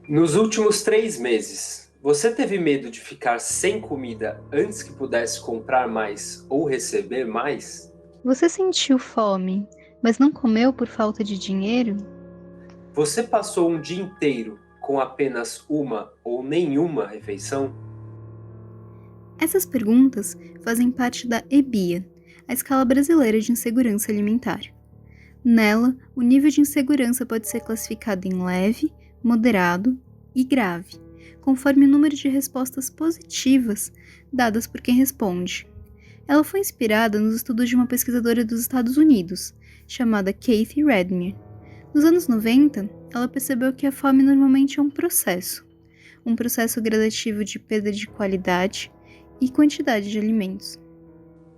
Nos últimos 3 meses, você teve medo de ficar sem comida antes que pudesse comprar mais ou receber mais? Você sentiu fome, mas não comeu por falta de dinheiro? Você passou um dia inteiro com apenas uma ou nenhuma refeição? Essas perguntas fazem parte da EBIA, a Escala Brasileira de Insegurança Alimentar. Nela, o nível de insegurança pode ser classificado em leve, moderado e grave, conforme o número de respostas positivas dadas por quem responde. Ela foi inspirada nos estudos de uma pesquisadora dos Estados Unidos, chamada Kathy Redmire. Nos anos 90, ela percebeu que a fome normalmente é um processo gradativo de perda de qualidade e quantidade de alimentos.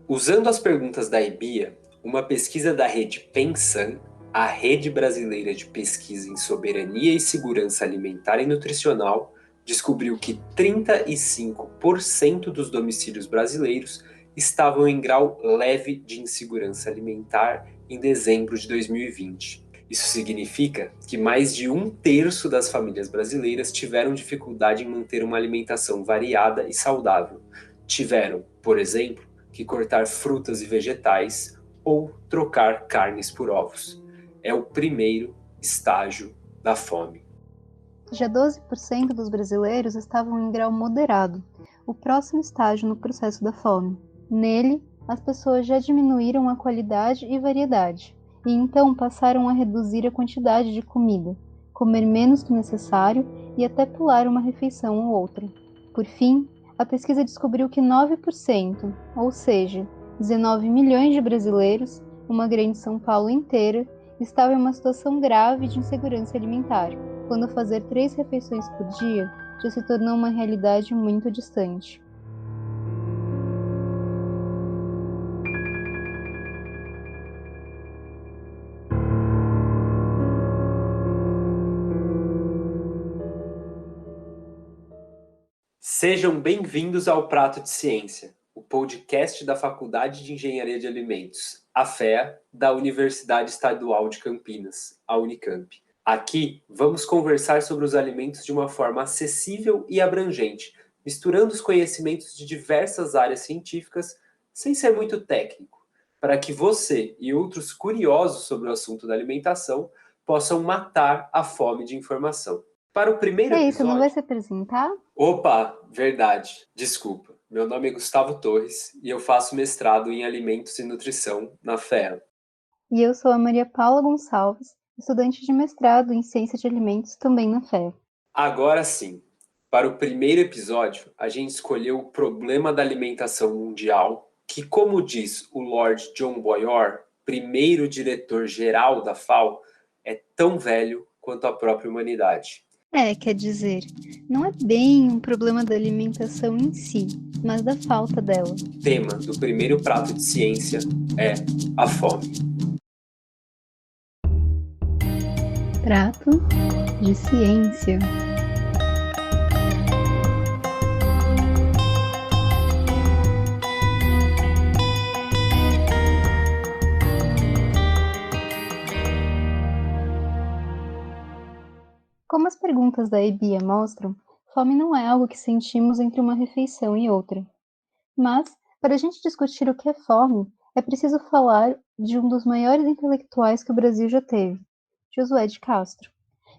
Usando as perguntas da EBIA, uma pesquisa da rede Pensan, a Rede Brasileira de Pesquisa em Soberania e Segurança Alimentar e Nutricional, descobriu que 35% dos domicílios brasileiros estavam em grau leve de insegurança alimentar em dezembro de 2020. Isso significa que mais de um terço das famílias brasileiras tiveram dificuldade em manter uma alimentação variada e saudável. Tiveram, por exemplo, que cortar frutas e vegetais ou trocar carnes por ovos. É o primeiro estágio da fome. Já 12% dos brasileiros estavam em grau moderado, o próximo estágio no processo da fome. Nele, as pessoas já diminuíram a qualidade e variedade, e então passaram a reduzir a quantidade de comida, comer menos que necessário e até pular uma refeição ou outra. Por fim, a pesquisa descobriu que 9%, ou seja, 19 milhões de brasileiros, uma grande São Paulo inteira, estavam em uma situação grave de insegurança alimentar, quando fazer 3 refeições por dia já se tornou uma realidade muito distante. Sejam bem-vindos ao Prato de Ciência, o podcast da Faculdade de Engenharia de Alimentos, a FEA, da Universidade Estadual de Campinas, a Unicamp. Aqui vamos conversar sobre os alimentos de uma forma acessível e abrangente, misturando os conhecimentos de diversas áreas científicas sem ser muito técnico, para que você e outros curiosos sobre o assunto da alimentação possam matar a fome de informação. Para o E primeiro aí, tu não vai episódio, se apresentar? Opa, verdade. Desculpa. Meu nome é Gustavo Torres e eu faço mestrado em Alimentos e Nutrição na FEA. E eu sou a Maria Paula Gonçalves, estudante de mestrado em Ciência de Alimentos também na FEA. Agora sim, para o primeiro episódio, a gente escolheu o problema da alimentação mundial, que, como diz o Lord John Boyor, primeiro diretor-geral da FAO, é tão velho quanto a própria humanidade. Quer dizer, não é bem um problema da alimentação em si, mas da falta dela. O tema do primeiro prato de ciência é a fome. Prato de ciência. Como as perguntas da EBIA mostram, fome não é algo que sentimos entre uma refeição e outra. Mas, para a gente discutir o que é fome, é preciso falar de um dos maiores intelectuais que o Brasil já teve, Josué de Castro.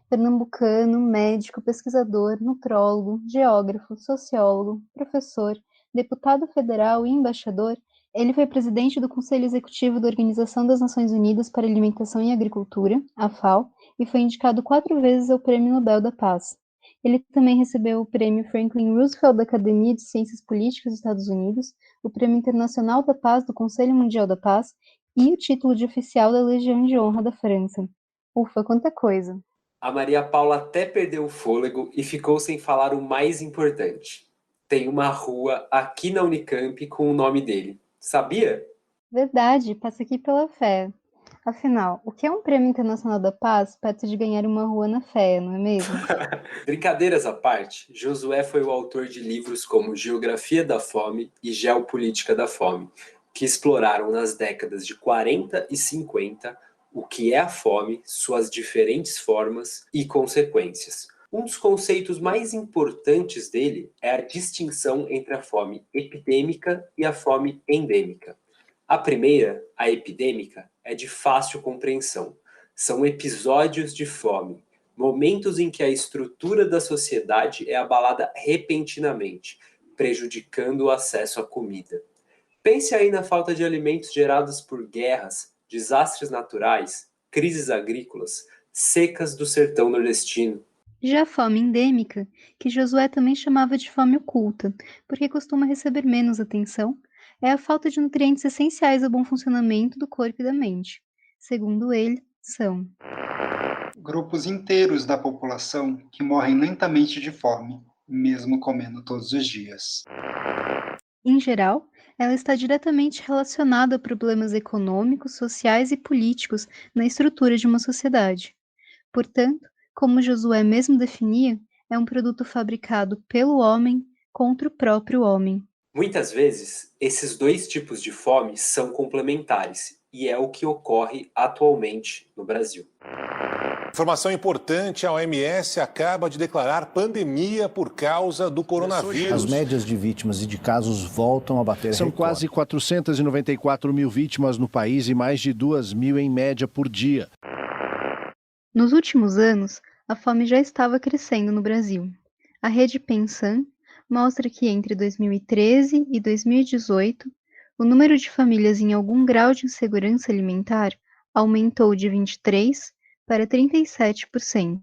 Pernambucano, médico, pesquisador, nutrólogo, geógrafo, sociólogo, professor, deputado federal e embaixador, ele foi presidente do Conselho Executivo da Organização das Nações Unidas para Alimentação e Agricultura, a FAO, e foi indicado 4 vezes ao Prêmio Nobel da Paz. Ele também recebeu o Prêmio Franklin Roosevelt da Academia de Ciências Políticas dos Estados Unidos, o Prêmio Internacional da Paz do Conselho Mundial da Paz e o título de oficial da Legião de Honra da França. Ufa, quanta coisa! A Maria Paula até perdeu o fôlego e ficou sem falar o mais importante. Tem uma rua aqui na Unicamp com o nome dele. Sabia? Verdade, passa aqui pela fé. Afinal, o que é um Prêmio Internacional da Paz perto de ganhar uma rua na fé, não é mesmo? Brincadeiras à parte, Josué foi o autor de livros como Geografia da Fome e Geopolítica da Fome, que exploraram nas décadas de 40 e 50 o que é a fome, suas diferentes formas e consequências. Um dos conceitos mais importantes dele é a distinção entre a fome epidêmica e a fome endêmica. A primeira, a epidêmica, é de fácil compreensão. São episódios de fome, momentos em que a estrutura da sociedade é abalada repentinamente, prejudicando o acesso à comida. Pense aí na falta de alimentos gerados por guerras, desastres naturais, crises agrícolas, secas do sertão nordestino. Já a fome endêmica, que Josué também chamava de fome oculta, porque costuma receber menos atenção, é a falta de nutrientes essenciais ao bom funcionamento do corpo e da mente. Segundo ele, são grupos inteiros da população que morrem lentamente de fome, mesmo comendo todos os dias. Em geral, ela está diretamente relacionada a problemas econômicos, sociais e políticos na estrutura de uma sociedade. Portanto, como Josué mesmo definia, é um produto fabricado pelo homem contra o próprio homem. Muitas vezes, esses dois tipos de fome são complementares, e é o que ocorre atualmente no Brasil. Informação importante, a OMS acaba de declarar pandemia por causa do coronavírus. As médias de vítimas e de casos voltam a bater São recorde. quase 494 mil vítimas no país e mais de 2 mil em média por dia. Nos últimos anos, a fome já estava crescendo no Brasil. A rede Pensan mostra que entre 2013 e 2018, o número de famílias em algum grau de insegurança alimentar aumentou de 23% para 37%.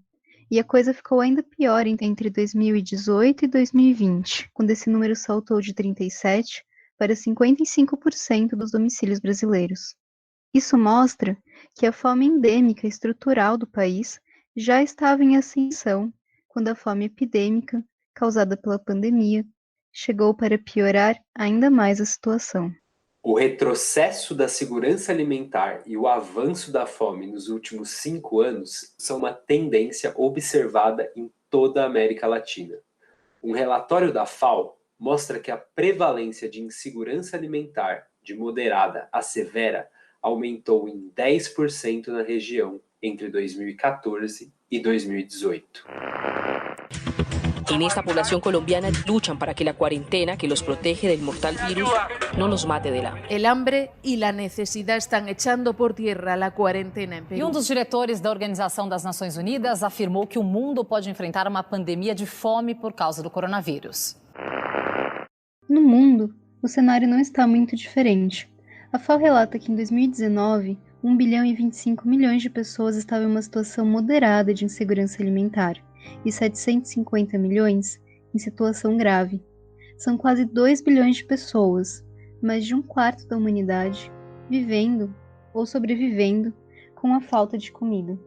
E a coisa ficou ainda pior entre 2018 e 2020, quando esse número saltou de 37% para 55% dos domicílios brasileiros. Isso mostra que a fome endêmica estrutural do país já estava em ascensão quando a fome epidêmica, causada pela pandemia, chegou para piorar ainda mais a situação. O retrocesso da segurança alimentar e o avanço da fome nos últimos 5 anos são uma tendência observada em toda a América Latina. Um relatório da FAO mostra que a prevalência de insegurança alimentar de moderada a severa aumentou em 10% na região entre 2014 y 2018. En esta población colombiana luchan para que la cuarentena que los protege del mortal virus no nos mate del hambre. El hambre y la necesidad están echando por tierra la cuarentena en Perú. E um dos diretores da Organização das Nações Unidas afirmou que o mundo pode enfrentar uma pandemia de fome por causa do coronavírus. No mundo, o cenário não está muito diferente. A FAO relata que em 2019, 1 bilhão e 25 milhões de pessoas estavam em uma situação moderada de insegurança alimentar e 750 milhões em situação grave. São quase 2 bilhões de pessoas, mais de um quarto da humanidade, vivendo ou sobrevivendo com a falta de comida.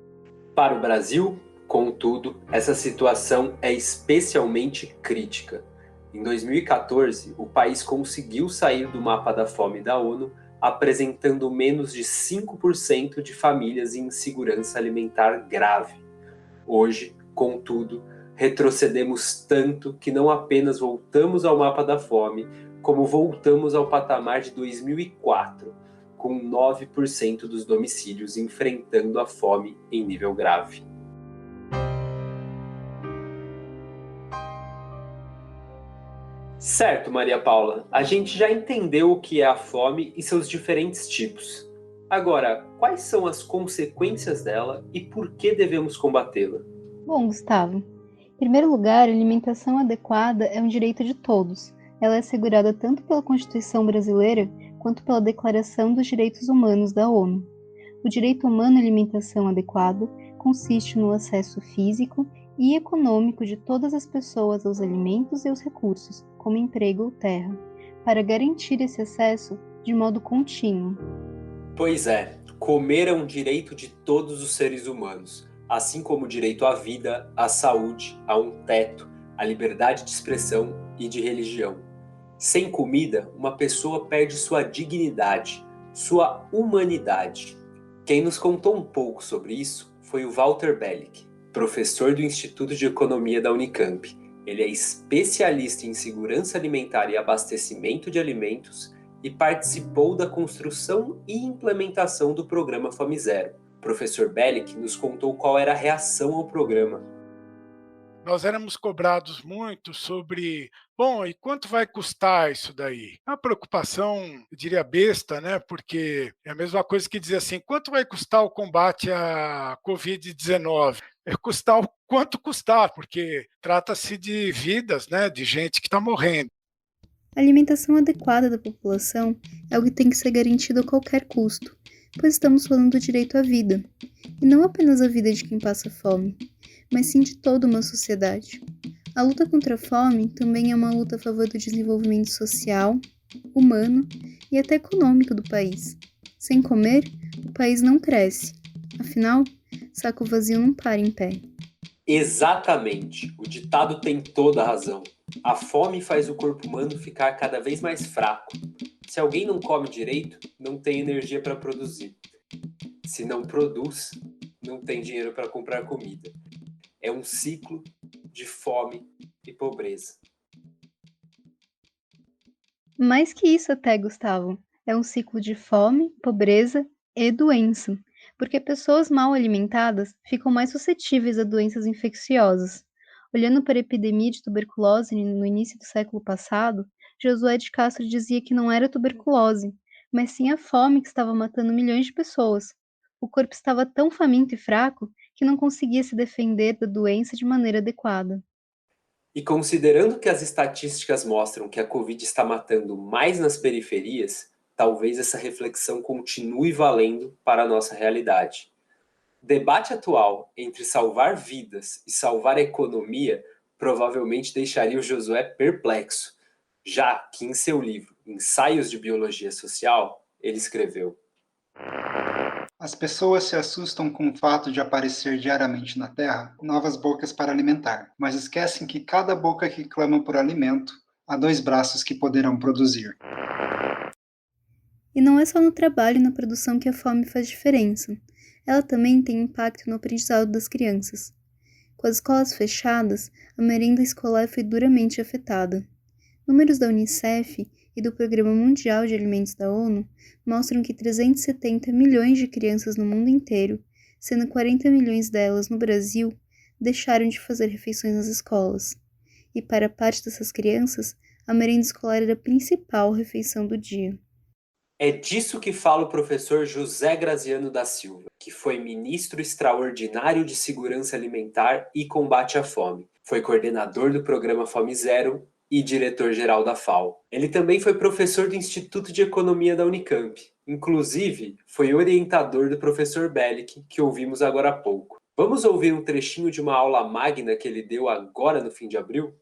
Para o Brasil, contudo, essa situação é especialmente crítica. Em 2014, o país conseguiu sair do mapa da fome da ONU, apresentando menos de 5% de famílias em insegurança alimentar grave. Hoje, contudo, retrocedemos tanto que não apenas voltamos ao mapa da fome, como voltamos ao patamar de 2004, com 9% dos domicílios enfrentando a fome em nível grave. Certo, Maria Paula, a gente já entendeu o que é a fome e seus diferentes tipos. Agora, quais são as consequências dela e por que devemos combatê-la? Bom, Gustavo, em primeiro lugar, a alimentação adequada é um direito de todos. Ela é assegurada tanto pela Constituição brasileira quanto pela Declaração dos Direitos Humanos da ONU. O direito humano à alimentação adequada consiste no acesso físico e econômico de todas as pessoas aos alimentos e aos recursos, como emprego ou terra, para garantir esse acesso de modo contínuo. Pois é, comer é um direito de todos os seres humanos, assim como o direito à vida, à saúde, a um teto, à liberdade de expressão e de religião. Sem comida, uma pessoa perde sua dignidade, sua humanidade. Quem nos contou um pouco sobre isso foi o Walter Bellick, professor do Instituto de Economia da Unicamp. Ele é especialista em segurança alimentar e abastecimento de alimentos e participou da construção e implementação do programa Fome Zero. O professor Bellick nos contou qual era a reação ao programa. nós éramos cobrados muito sobre, bom, e quanto vai custar isso daí? É uma preocupação, eu diria, besta, né? Porque é a mesma coisa que dizer assim, quanto vai custar o combate à Covid-19? É custar o quanto custar, porque trata-se de vidas, né? De gente que está morrendo. A alimentação adequada da população é algo que tem que ser garantido a qualquer custo, pois estamos falando do direito à vida, e não apenas a vida de quem passa fome, mas sim de toda uma sociedade. A luta contra a fome também é uma luta a favor do desenvolvimento social, humano e até econômico do país. Sem comer, o país não cresce. Afinal, saco vazio não para em pé. Exatamente, o ditado tem toda a razão. A fome faz o corpo humano ficar cada vez mais fraco. Se alguém não come direito, não tem energia para produzir. Se não produz, não tem dinheiro para comprar comida. É um ciclo de fome e pobreza. Mais que isso até, Gustavo, é um ciclo de fome, pobreza e doença, porque pessoas mal alimentadas ficam mais suscetíveis a doenças infecciosas. Olhando para a epidemia de tuberculose no início do século passado, Josué de Castro dizia que não era tuberculose, mas sim a fome que estava matando milhões de pessoas. O corpo estava tão faminto e fraco que não conseguia se defender da doença de maneira adequada. E considerando que as estatísticas mostram que a Covid está matando mais nas periferias, talvez essa reflexão continue valendo para a nossa realidade. O debate atual entre salvar vidas e salvar a economia provavelmente deixaria o Josué perplexo, já que em seu livro Ensaios de Biologia Social, ele escreveu: As pessoas se assustam com o fato de aparecer diariamente na Terra novas bocas para alimentar, mas esquecem que cada boca que clama por alimento há 2 braços que poderão produzir. E não é só no trabalho e na produção que a fome faz diferença. Ela também tem impacto no aprendizado das crianças. Com as escolas fechadas, a merenda escolar foi duramente afetada. Números da Unicef e do Programa Mundial de Alimentos da ONU mostram que 370 milhões de crianças no mundo inteiro, sendo 40 milhões delas no Brasil, deixaram de fazer refeições nas escolas. E para parte dessas crianças, a merenda escolar era a principal refeição do dia. É disso que fala o professor José Graziano da Silva, que foi ministro extraordinário de Segurança Alimentar e Combate à Fome. Foi coordenador do programa Fome Zero e diretor-geral da FAO. Ele também foi professor do Instituto de Economia da Unicamp. Inclusive, foi orientador do professor Bellick, que ouvimos agora há pouco. Vamos ouvir um trechinho de uma aula magna que ele deu agora no fim de abril?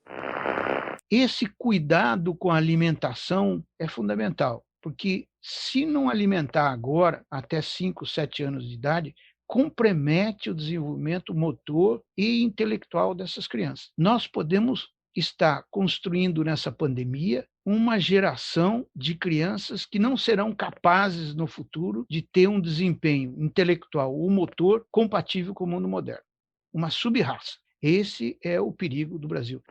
Esse cuidado com a alimentação é fundamental, porque se não alimentar agora, até 5, 7 anos de idade, compromete o desenvolvimento motor e intelectual dessas crianças. Nós podemos estar construindo nessa pandemia uma geração de crianças que não serão capazes no futuro de ter um desempenho intelectual ou motor compatível com o mundo moderno. Uma sub-raça. Esse é o perigo do Brasil.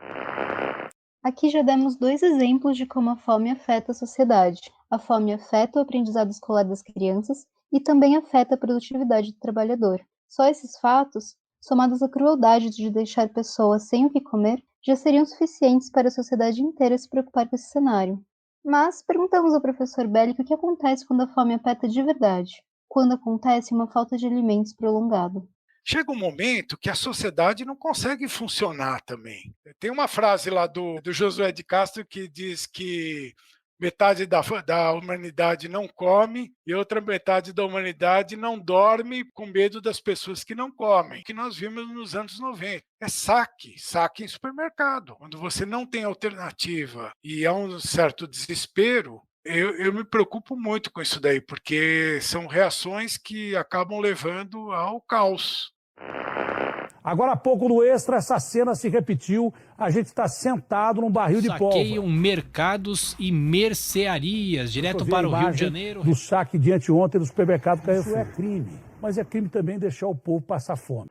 Aqui já demos 2 exemplos de como a fome afeta a sociedade. A fome afeta o aprendizado escolar das crianças e também afeta a produtividade do trabalhador. Só esses fatos, somados à crueldade de deixar pessoas sem o que comer, já seriam suficientes para a sociedade inteira se preocupar com esse cenário. Mas perguntamos ao professor Bellick o que acontece quando a fome afeta de verdade, quando acontece uma falta de alimentos prolongada. Chega um momento que a sociedade não consegue funcionar também. Tem uma frase lá do Josué de Castro que diz que metade da humanidade não come e outra metade da humanidade não dorme com medo das pessoas que não comem, que nós vimos nos anos 90. É saque em supermercado. Quando você não tem alternativa e há um certo desespero, eu me preocupo muito com isso daí, porque são reações que acabam levando ao caos. Agora há pouco no Extra, essa cena se repetiu. A gente está sentado num barril de pólvora. Saqueiam mercados e mercearias, direto para o Rio de Janeiro. Do saque de anteontem do supermercado Carrefour. Isso é crime, mas é crime também deixar o povo passar fome.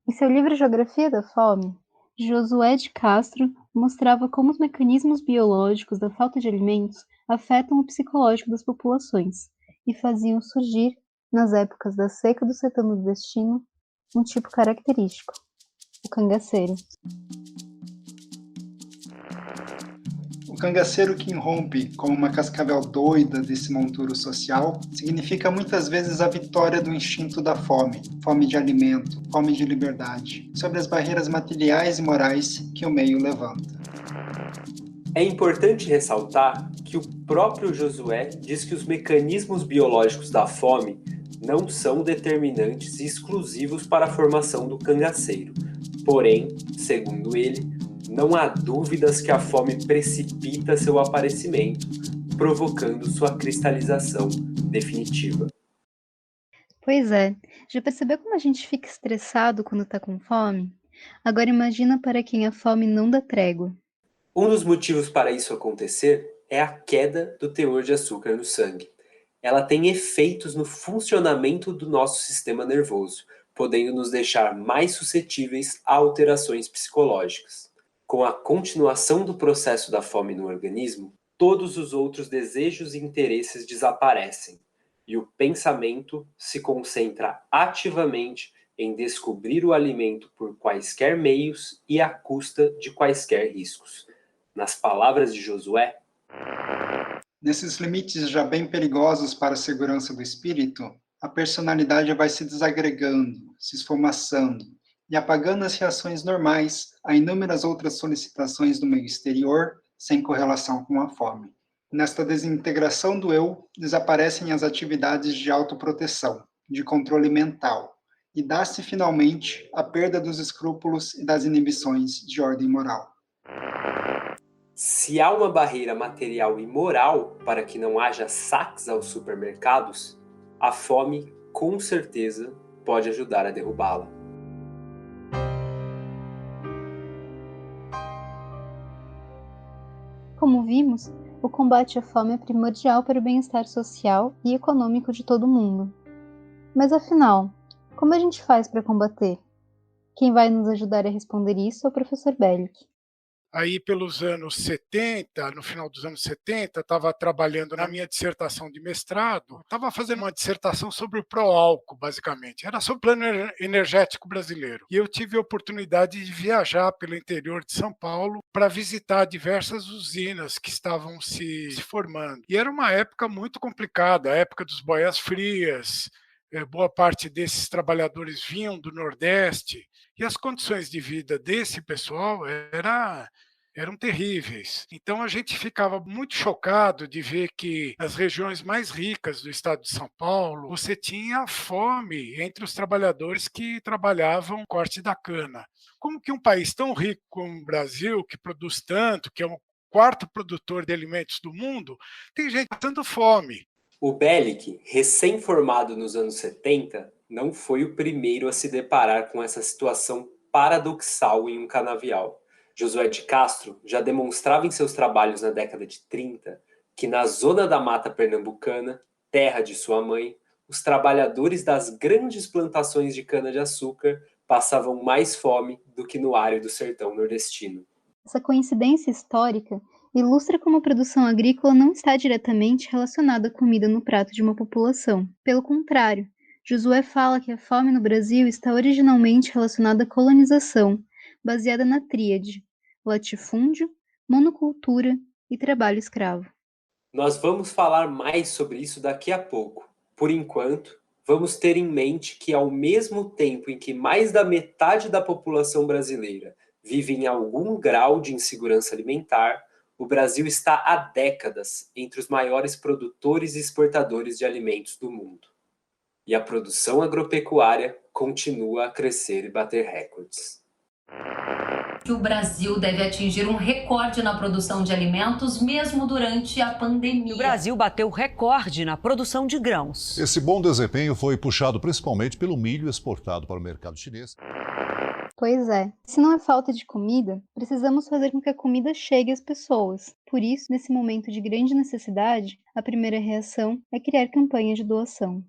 Em seu livro Geografia da Fome, Josué de Castro mostrava como os mecanismos biológicos da falta de alimentos afetam o psicológico das populações e faziam surgir, nas épocas da seca do sertão nordestino, um tipo característico: o cangaceiro. O cangaceiro que irrompe como uma cascavel doida desse monturo social significa muitas vezes a vitória do instinto da fome, fome de alimento, fome de liberdade, sobre as barreiras materiais e morais que o meio levanta. É importante ressaltar que o próprio Josué diz que os mecanismos biológicos da fome não são determinantes e exclusivos para a formação do cangaceiro. Porém, segundo ele, não há dúvidas que a fome precipita seu aparecimento, provocando sua cristalização definitiva. Pois é, já percebeu como a gente fica estressado quando tá com fome? Agora imagina para quem a fome não dá trégua. Um dos motivos para isso acontecer é a queda do teor de açúcar no sangue. Ela tem efeitos no funcionamento do nosso sistema nervoso, podendo nos deixar mais suscetíveis a alterações psicológicas. Com a continuação do processo da fome no organismo, todos os outros desejos e interesses desaparecem, e o pensamento se concentra ativamente em descobrir o alimento por quaisquer meios e à custa de quaisquer riscos. Nas palavras de Josué, nesses limites já bem perigosos para a segurança do espírito, a personalidade vai se desagregando, se esfumaçando e apagando as reações normais a inúmeras outras solicitações do meio exterior sem correlação com a fome. Nesta desintegração do eu, desaparecem as atividades de autoproteção, de controle mental, e dá-se finalmente a perda dos escrúpulos e das inibições de ordem moral. Se há uma barreira material e moral para que não haja saques aos supermercados, a fome, com certeza, pode ajudar a derrubá-la. Como vimos, o combate à fome é primordial para o bem-estar social e econômico de todo mundo. Mas afinal, como a gente faz para combater? Quem vai nos ajudar a responder isso é o professor Bellick. Aí pelos anos 70, no final dos anos 70, estava trabalhando na minha dissertação de mestrado, estava fazendo uma dissertação sobre o pró-álcool, basicamente. Era sobre o plano energético brasileiro. E eu tive a oportunidade de viajar pelo interior de São Paulo para visitar diversas usinas que estavam se formando. E era uma época muito complicada, a época dos boias frias. Boa parte desses trabalhadores vinham do Nordeste e as condições de vida desse pessoal eram terríveis. Então a gente ficava muito chocado de ver que nas regiões mais ricas do estado de São Paulo, você tinha fome entre os trabalhadores que trabalhavam no corte da cana. Como que um país tão rico como o Brasil, que produz tanto, que é o quarto produtor de alimentos do mundo, tem gente passando fome? O Bellick, recém-formado nos anos 70, não foi o primeiro a se deparar com essa situação paradoxal em um canavial. Josué de Castro já demonstrava em seus trabalhos na década de 30 que na zona da mata pernambucana, terra de sua mãe, os trabalhadores das grandes plantações de cana-de-açúcar passavam mais fome do que no árido sertão nordestino. Essa coincidência histórica ilustra como a produção agrícola não está diretamente relacionada à comida no prato de uma população. Pelo contrário, Josué fala que a fome no Brasil está originalmente relacionada à colonização, baseada na tríade: latifúndio, monocultura e trabalho escravo. Nós vamos falar mais sobre isso daqui a pouco. Por enquanto, vamos ter em mente que ao mesmo tempo em que mais da metade da população brasileira vive em algum grau de insegurança alimentar, o Brasil está há décadas entre os maiores produtores e exportadores de alimentos do mundo. E a produção agropecuária continua a crescer e bater recordes. O Brasil deve atingir um recorde na produção de alimentos, mesmo durante a pandemia. O Brasil bateu recorde na produção de grãos. Esse bom desempenho foi puxado principalmente pelo milho exportado para o mercado chinês. Pois é, se não é falta de comida, precisamos fazer com que a comida chegue às pessoas. Por isso, nesse momento de grande necessidade, a primeira reação é criar campanha de doação.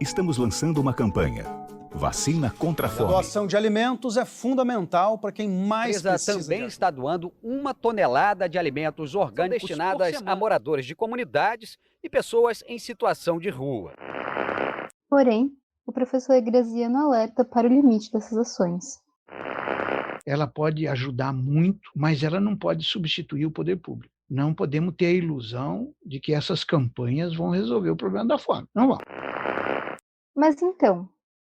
Estamos lançando uma campanha. Vacina contra a fome. A doação de alimentos é fundamental para quem mais precisa. A empresa também está doando 1 tonelada de alimentos orgânicos destinadas a moradores de comunidades e pessoas em situação de rua. Porém, o professor Graziano alerta para o limite dessas ações. Ela pode ajudar muito, mas ela não pode substituir o poder público. Não podemos ter a ilusão de que essas campanhas vão resolver o problema da fome. Não vão. Mas então,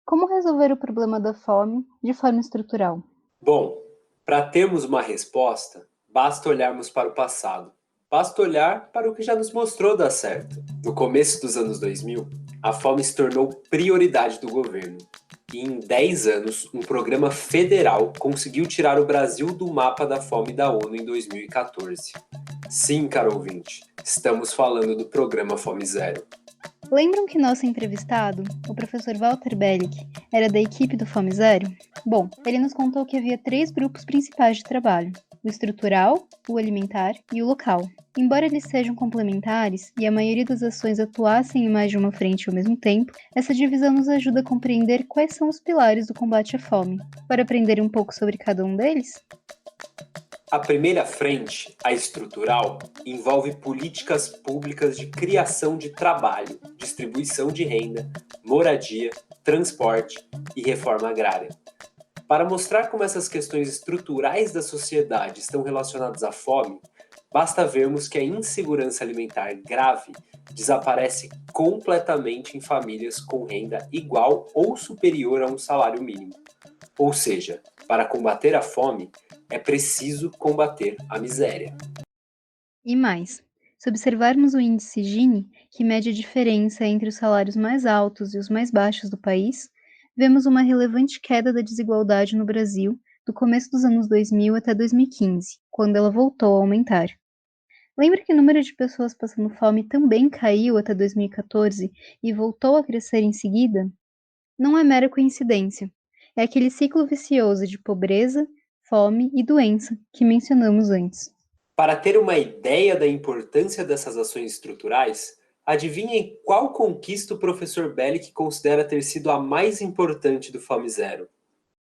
como resolver o problema da fome de forma estrutural? Bom, para termos uma resposta, basta olharmos para o passado. Basta olhar para o que já nos mostrou dar certo. No começo dos anos 2000, a fome se tornou prioridade do governo. E em 10 anos, um programa federal conseguiu tirar o Brasil do mapa da fome da ONU em 2014. Sim, caro ouvinte, estamos falando do programa Fome Zero. Lembram que nosso entrevistado, o professor Walter Bellick, era da equipe do Fome Zero? Bom, ele nos contou que havia 3 grupos principais de trabalho: o estrutural, o alimentar e o local. Embora eles sejam complementares e a maioria das ações atuassem em mais de uma frente ao mesmo tempo, essa divisão nos ajuda a compreender quais são os pilares do combate à fome. Para aprender um pouco sobre cada um deles? A primeira frente, a estrutural, envolve políticas públicas de criação de trabalho, distribuição de renda, moradia, transporte e reforma agrária. Para mostrar como essas questões estruturais da sociedade estão relacionadas à fome, basta vermos que a insegurança alimentar grave desaparece completamente em famílias com renda igual ou superior a um salário mínimo. Ou seja, para combater a fome, é preciso combater a miséria. E mais, se observarmos o índice Gini, que mede a diferença entre os salários mais altos e os mais baixos do país, vemos uma relevante queda da desigualdade no Brasil do começo dos anos 2000 até 2015, quando ela voltou a aumentar. Lembra que o número de pessoas passando fome também caiu até 2014 e voltou a crescer em seguida? Não é mera coincidência. É aquele ciclo vicioso de pobreza, fome e doença que mencionamos antes. Para ter uma ideia da importância dessas ações estruturais, adivinhem qual conquista o professor Bellick considera ter sido a mais importante do Fome Zero?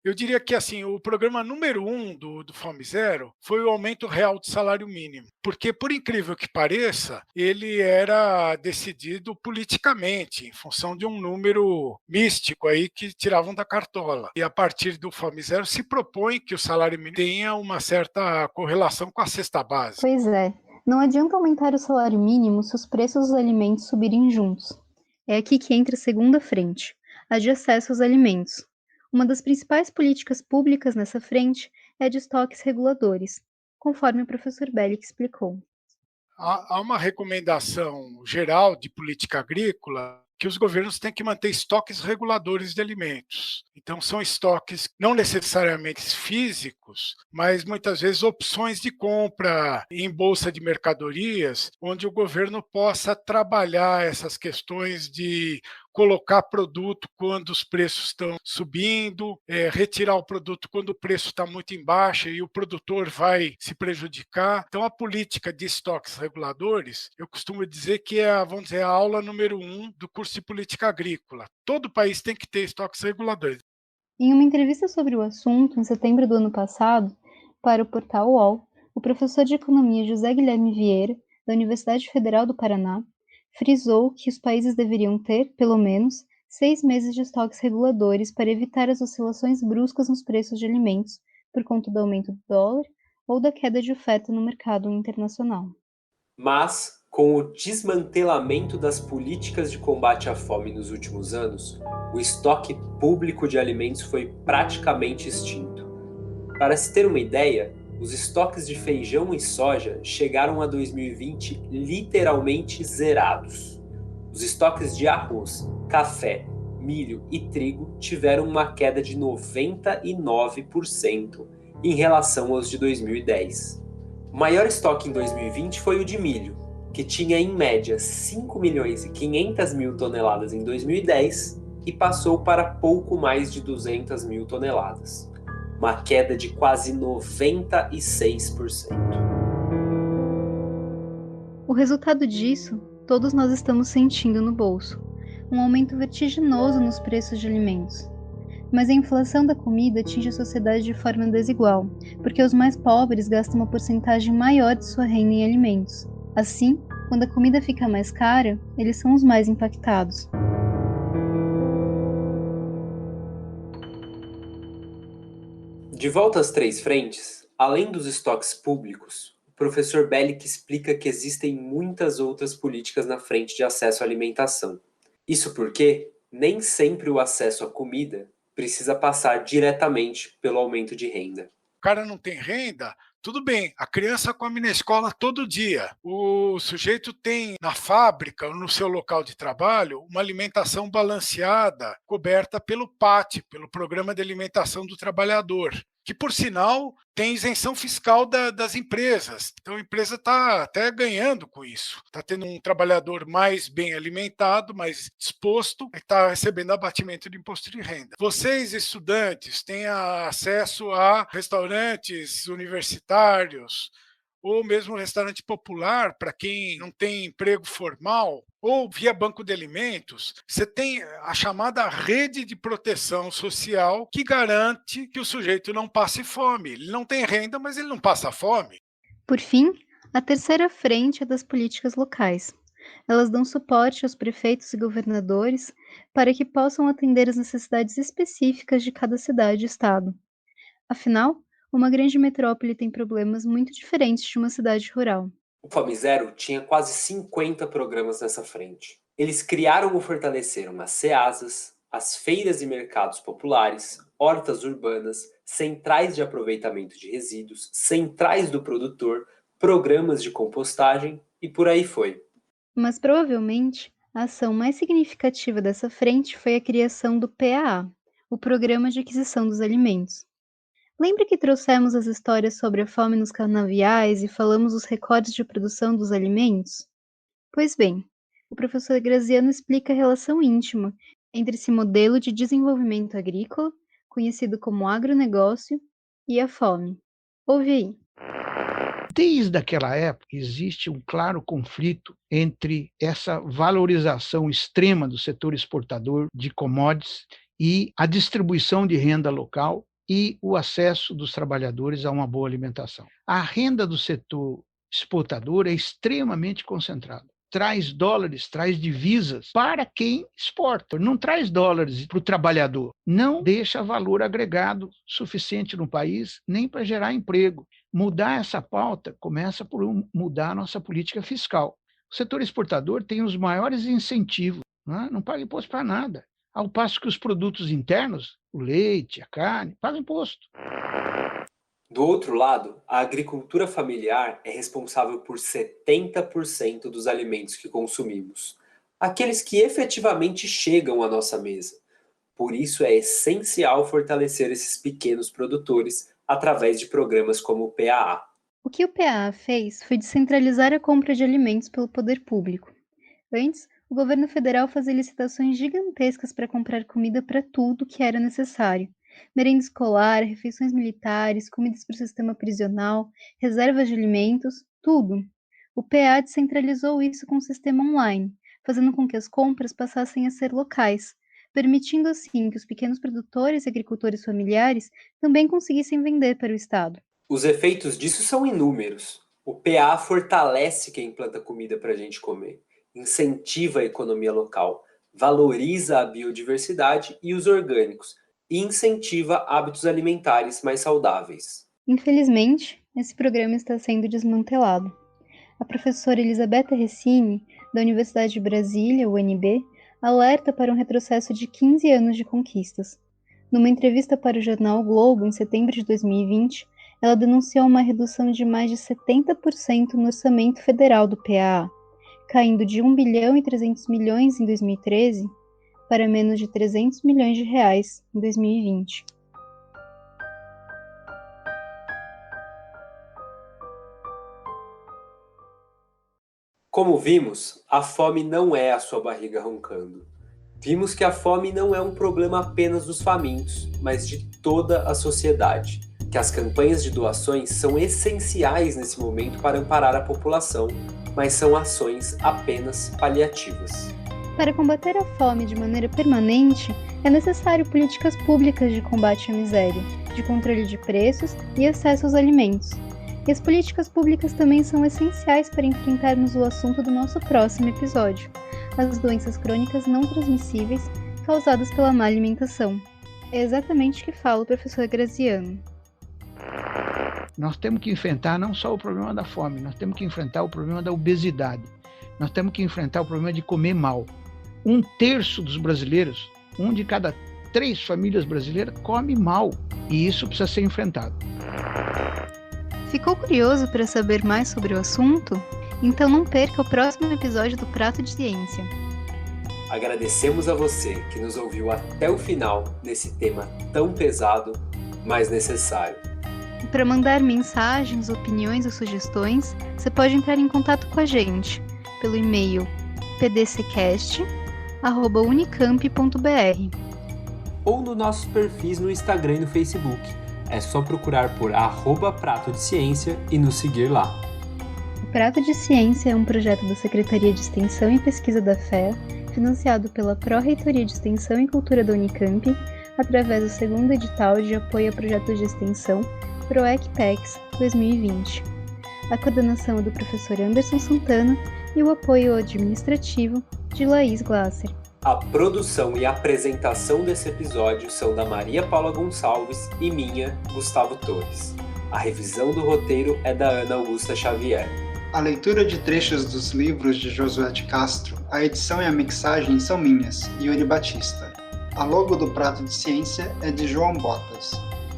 Eu diria que assim, o programa número 1 do Fome Zero foi o aumento real do salário mínimo. Porque, por incrível que pareça, ele era decidido politicamente, em função de um número místico aí que tiravam da cartola. E a partir do Fome Zero se propõe que o salário mínimo tenha uma certa correlação com a cesta básica. Pois é, não adianta aumentar o salário mínimo se os preços dos alimentos subirem juntos. É aqui que entra a segunda frente, a de acesso aos alimentos. Uma das principais políticas públicas nessa frente é a de estoques reguladores, conforme o professor Bellick explicou. Há uma recomendação geral de política agrícola que os governos têm que manter estoques reguladores de alimentos. Então, são estoques não necessariamente físicos, mas muitas vezes opções de compra em bolsa de mercadorias, onde o governo possa trabalhar essas questões de colocar produto quando os preços estão subindo, retirar o produto quando o preço está muito em baixa e o produtor vai se prejudicar. Então, a política de estoques reguladores, eu costumo dizer que é, vamos dizer, a aula número 1 do curso de política agrícola. Todo país tem que ter estoques reguladores. Em uma entrevista sobre o assunto, em setembro do ano passado, para o portal UOL, o professor de economia José Guilherme Vieira, da Universidade Federal do Paraná, frisou que os países deveriam ter, pelo menos, 6 meses de estoques reguladores para evitar as oscilações bruscas nos preços de alimentos por conta do aumento do dólar ou da queda de oferta no mercado internacional. Mas, com o desmantelamento das políticas de combate à fome nos últimos anos, o estoque público de alimentos foi praticamente extinto. Para se ter uma ideia, os estoques de feijão e soja chegaram a 2020 literalmente zerados. Os estoques de arroz, café, milho e trigo tiveram uma queda de 99% em relação aos de 2010. O maior estoque em 2020 foi o de milho, que tinha em média 5.500.000 toneladas em 2010 e passou para pouco mais de 200.000 toneladas. Uma queda de quase 96%. O resultado disso, todos nós estamos sentindo no bolso. Um aumento vertiginoso nos preços de alimentos. Mas a inflação da comida atinge a sociedade de forma desigual, porque os mais pobres gastam uma porcentagem maior de sua renda em alimentos. Assim, quando a comida fica mais cara, eles são os mais impactados. De volta às 3 frentes, além dos estoques públicos, o professor Bellick explica que existem muitas outras políticas na frente de acesso à alimentação. Isso porque nem sempre o acesso à comida precisa passar diretamente pelo aumento de renda. O cara não tem renda, tudo bem, a criança come na escola todo dia. O sujeito tem na fábrica ou no seu local de trabalho uma alimentação balanceada, coberta pelo PAT, pelo Programa de Alimentação do Trabalhador, que, por sinal, tem isenção fiscal das empresas. Então, a empresa está até ganhando com isso. Está tendo um trabalhador mais bem alimentado, mais disposto, e está recebendo abatimento de imposto de renda. Vocês, estudantes, têm acesso a restaurantes universitários, ou mesmo restaurante popular, para quem não tem emprego formal, ou via banco de alimentos. Você tem a chamada rede de proteção social que garante que o sujeito não passe fome. Ele não tem renda, mas ele não passa fome. Por fim, a terceira frente é das políticas locais. Elas dão suporte aos prefeitos e governadores para que possam atender às necessidades específicas de cada cidade e estado. Afinal, uma grande metrópole tem problemas muito diferentes de uma cidade rural. O Fome Zero tinha quase 50 programas nessa frente. Eles criaram ou fortaleceram as ceasas, as feiras e mercados populares, hortas urbanas, centrais de aproveitamento de resíduos, centrais do produtor, programas de compostagem e por aí foi. Mas provavelmente, a ação mais significativa dessa frente foi a criação do PAA, o Programa de Aquisição dos Alimentos. Lembra que trouxemos as histórias sobre a fome nos canaviais e falamos dos recordes de produção dos alimentos? Pois bem, o professor Graziano explica a relação íntima entre esse modelo de desenvolvimento agrícola, conhecido como agronegócio, e a fome. Ouve aí. Desde aquela época, existe um claro conflito entre essa valorização extrema do setor exportador de commodities e a distribuição de renda local e o acesso dos trabalhadores a uma boa alimentação. A renda do setor exportador é extremamente concentrada. Traz dólares, traz divisas para quem exporta. Não traz dólares para o trabalhador. Não deixa valor agregado suficiente no país, nem para gerar emprego. Mudar essa pauta começa por mudar a nossa política fiscal. O setor exportador tem os maiores incentivos, não paga imposto para nada. Ao passo que os produtos internos, o leite, a carne, pagam imposto. Do outro lado, a agricultura familiar é responsável por 70% dos alimentos que consumimos, aqueles que efetivamente chegam à nossa mesa. Por isso é essencial fortalecer esses pequenos produtores através de programas como o PAA. O que o PAA fez foi descentralizar a compra de alimentos pelo poder público. Antes, o governo federal fazia licitações gigantescas para comprar comida para tudo que era necessário. Merenda escolar, refeições militares, comidas para o sistema prisional, reservas de alimentos, tudo. O PA descentralizou isso com um sistema online, fazendo com que as compras passassem a ser locais, permitindo assim que os pequenos produtores e agricultores familiares também conseguissem vender para o Estado. Os efeitos disso são inúmeros. O PA fortalece quem planta comida para a gente comer, incentiva a economia local, valoriza a biodiversidade e os orgânicos, e incentiva hábitos alimentares mais saudáveis. Infelizmente, esse programa está sendo desmantelado. A professora Elisabetta Recini, da Universidade de Brasília, UNB, alerta para um retrocesso de 15 anos de conquistas. Numa entrevista para o jornal o Globo, em setembro de 2020, ela denunciou uma redução de mais de 70% no orçamento federal do PAA, caindo de 1 bilhão e 300 milhões em 2013 para menos de 300 milhões de reais em 2020. Como vimos, a fome não é a sua barriga roncando. Vimos que a fome não é um problema apenas dos famintos, mas de toda a sociedade. Que as campanhas de doações são essenciais nesse momento para amparar a população, mas são ações apenas paliativas. Para combater a fome de maneira permanente, é necessário políticas públicas de combate à miséria, de controle de preços e acesso aos alimentos. E as políticas públicas também são essenciais para enfrentarmos o assunto do nosso próximo episódio, as doenças crônicas não transmissíveis causadas pela má alimentação. É exatamente o que fala o professor Graziano. Nós temos que enfrentar não só o problema da fome, nós temos que enfrentar o problema da obesidade. Nós temos que enfrentar o problema de comer mal. 1/3 dos brasileiros, 1 de cada 3 famílias brasileiras come mal. E isso precisa ser enfrentado. Ficou curioso para saber mais sobre o assunto? Então não perca o próximo episódio do Prato de Ciência. Agradecemos a você que nos ouviu até o final nesse tema tão pesado, mas necessário. E para mandar mensagens, opiniões ou sugestões, você pode entrar em contato com a gente pelo e-mail pdccast@unicamp.br ou no nossos perfis no Instagram e no Facebook. É só procurar por @Prato de Ciência e nos seguir lá. O Prato de Ciência é um projeto da Secretaria de Extensão e Pesquisa da FEA, financiado pela Pró-Reitoria de Extensão e Cultura da Unicamp, através do segundo edital de apoio a projetos de extensão PROEC-PEX 2020. A coordenação é do professor Anderson Santana e o apoio administrativo de Laís Glasser. A produção e a apresentação desse episódio são da Maria Paula Gonçalves e minha, Gustavo Torres. A revisão do roteiro é da Ana Augusta Xavier. A leitura de trechos dos livros de Josué de Castro, a edição e a mixagem são minhas, Yuri Batista. A logo do Prato de Ciência é de João Botas.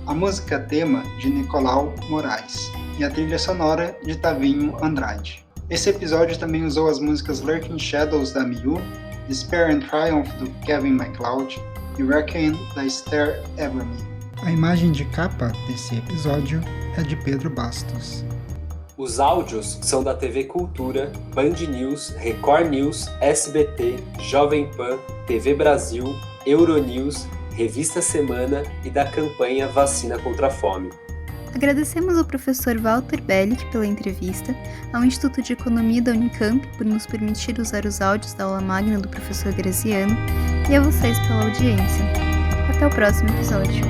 A música tema de Nicolau Moraes e a trilha sonora de Tavinho Andrade. Esse episódio também usou as músicas Lurking Shadows da Miu, Despair and Triumph do Kevin MacLeod e Requiem da Esther Abramy. A imagem de capa desse episódio é de Pedro Bastos. Os áudios são da TV Cultura, Band News, Record News, SBT, Jovem Pan, TV Brasil, Euronews, Revista Semana e da campanha Vacina contra a Fome. Agradecemos ao professor Walter Bellick pela entrevista, ao Instituto de Economia da Unicamp por nos permitir usar os áudios da aula magna do professor Graziano e a vocês pela audiência. Até o próximo episódio.